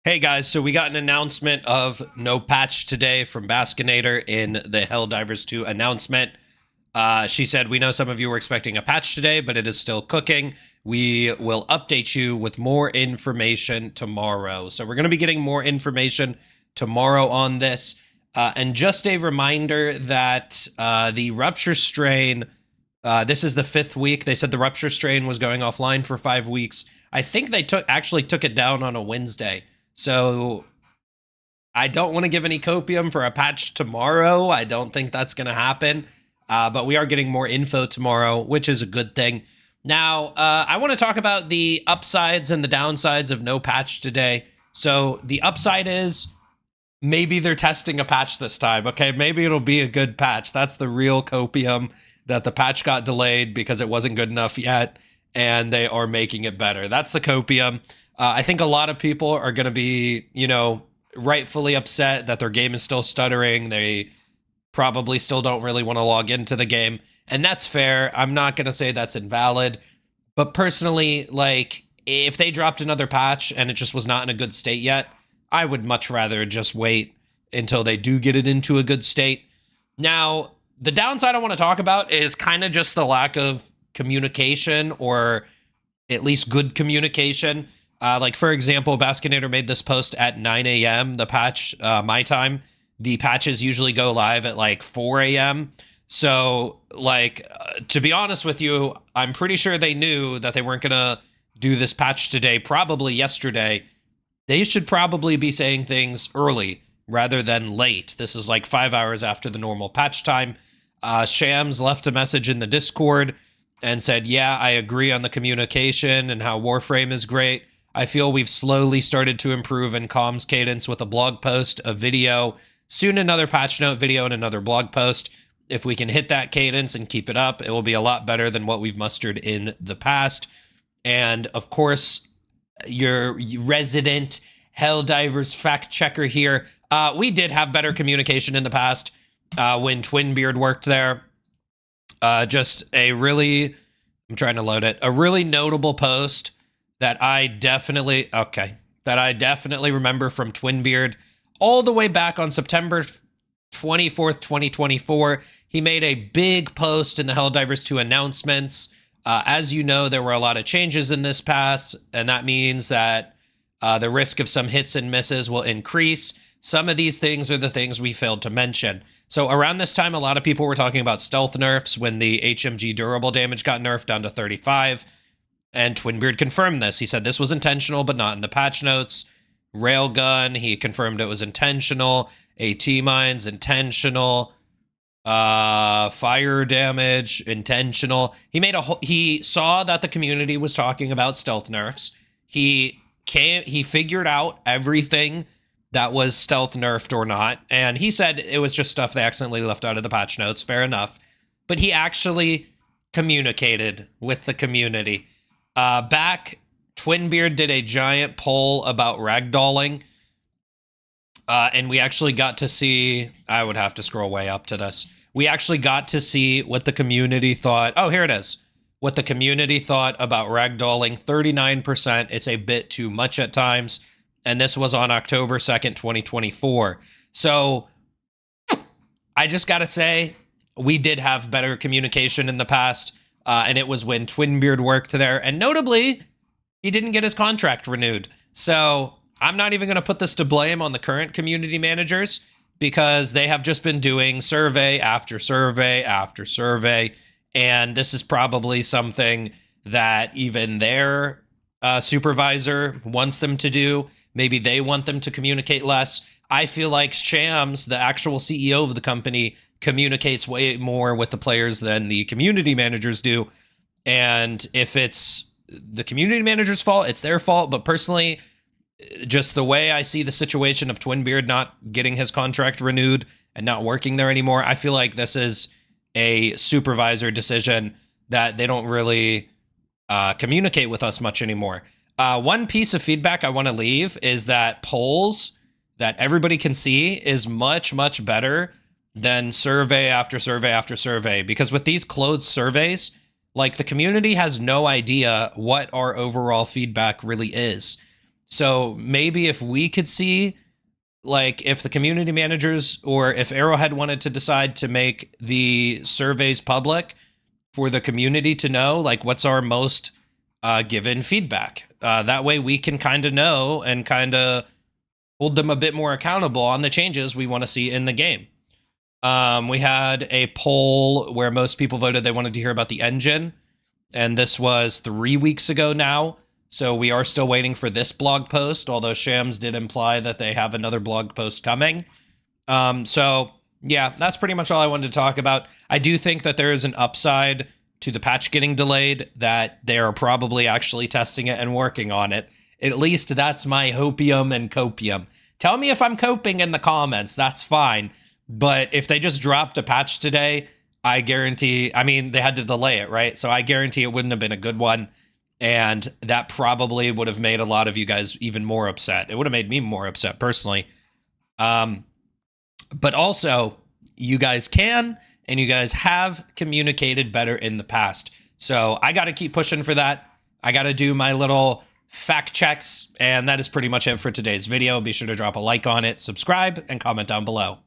Hey guys, so we got an announcement of no patch today from Baskinator in the Helldivers 2 announcement. She said, "We know some of you were expecting a patch today, but it is still cooking. We will update you with more information tomorrow." So we're going to be getting more information tomorrow on this. And just a reminder that the Rupture Strain, this is the 5th week. They said the Rupture Strain was going offline for 5 weeks. I think they actually took it down on a Wednesday. So I don't want to give any copium for a patch tomorrow. I don't think that's going to happen. But we are getting more info tomorrow, which is a good thing. Now, I want to talk about the upsides and the downsides of no patch today. So the upside is maybe they're testing a patch this time. Okay, maybe it'll be a good patch. That's the real copium, that the patch got delayed because it wasn't good enough yet, and they are making it better. That's the copium. I think a lot of people are going to be, rightfully upset that their game is still stuttering. They probably still don't really want to log into the game, and that's fair. I'm not going to say that's invalid, but personally, like, if they dropped another patch and it just was not in a good state yet, I would much rather just wait until they do get it into a good state. Now, the downside I want to talk about is kind of just the lack of communication, or at least good communication. Like, for example, Baskinator made this post at 9 a.m., the patch, my time. The patches usually go live at like 4 a.m. So, like, to be honest with you, I'm pretty sure they knew that they weren't going to do this patch today, probably yesterday. They should probably be saying things early rather than late. This is like 5 hours after the normal patch time. Shams left a message in the Discord and said, "Yeah, I agree on the communication and how Warframe is great. I feel we've slowly started to improve in comms cadence with a blog post, a video, soon another patch note video, and another blog post. If we can hit that cadence and keep it up, it will be a lot better than what we've mustered in the past." And of course, your resident Helldivers fact checker here, we did have better communication in the past when Twinbeard worked there. Just a really, I'm trying to load it, a really notable post that I definitely remember from Twinbeard all the way back on September 24th, 2024. He made a big post in the Helldivers 2 announcements. As you know, there were a lot of changes in this pass, and that means that the risk of some hits and misses will increase. Some of these things are the things we failed to mention. So around this time, a lot of people were talking about stealth nerfs when the HMG durable damage got nerfed down to 35. And Twinbeard confirmed this. He said this was intentional, but not in the patch notes. Railgun, he confirmed it was intentional. AT mines, intentional. Fire damage, intentional. He saw that the community was talking about stealth nerfs. He figured out everything that was stealth nerfed or not, and he said it was just stuff they accidentally left out of the patch notes. Fair enough. But he actually communicated with the community. Back, Twinbeard did a giant poll about ragdolling, and we actually got to see, I would have to scroll way up to this. We actually got to see what the community thought. Oh, here it is. What the community thought about ragdolling. 39%. It's a bit too much at times. And this was on October 2nd, 2024. So I just got to say, we did have better communication in the past. And it was when Twinbeard worked there. And notably, he didn't get his contract renewed. So I'm not even going to put this to blame on the current community managers, because they have just been doing survey after survey after survey. And this is probably something that even their supervisor wants them to do. Maybe they want them to communicate less. I feel like Shams, the actual CEO of the company, communicates way more with the players than the community managers do. And if it's the community manager's fault, it's their fault. But personally, just the way I see the situation of Twinbeard not getting his contract renewed and not working there anymore, I feel like this is a supervisor decision that they don't really communicate with us much anymore. One piece of feedback I want to leave is that polls that everybody can see is much, much better than survey after survey after survey. Because with these closed surveys, like, the community has no idea what our overall feedback really is. So maybe if we could see, like, if the community managers or if Arrowhead wanted to decide to make the surveys public for the community to know, like, what's our most given feedback. That way we can kind of know and kind of hold them a bit more accountable on the changes we want to see in the game. We had a poll where most people voted they wanted to hear about the engine, and this was 3 weeks ago now. So we are still waiting for this blog post, although Shams did imply that they have another blog post coming. So yeah, that's pretty much all I wanted to talk about. I do think that there is an upside to the patch getting delayed, that they are probably actually testing it and working on it. At least that's my hopium and copium. Tell me if I'm coping in the comments. That's fine. But if they just dropped a patch today, I guarantee, I mean, they had to delay it, right? So I guarantee it wouldn't have been a good one. And that probably would have made a lot of you guys even more upset. It would have made me more upset personally. But also, you guys can and you guys have communicated better in the past. So I got to keep pushing for that. I got to do my little fact checks. And that is pretty much it for today's video. Be sure to drop a like on it, subscribe, and comment down below.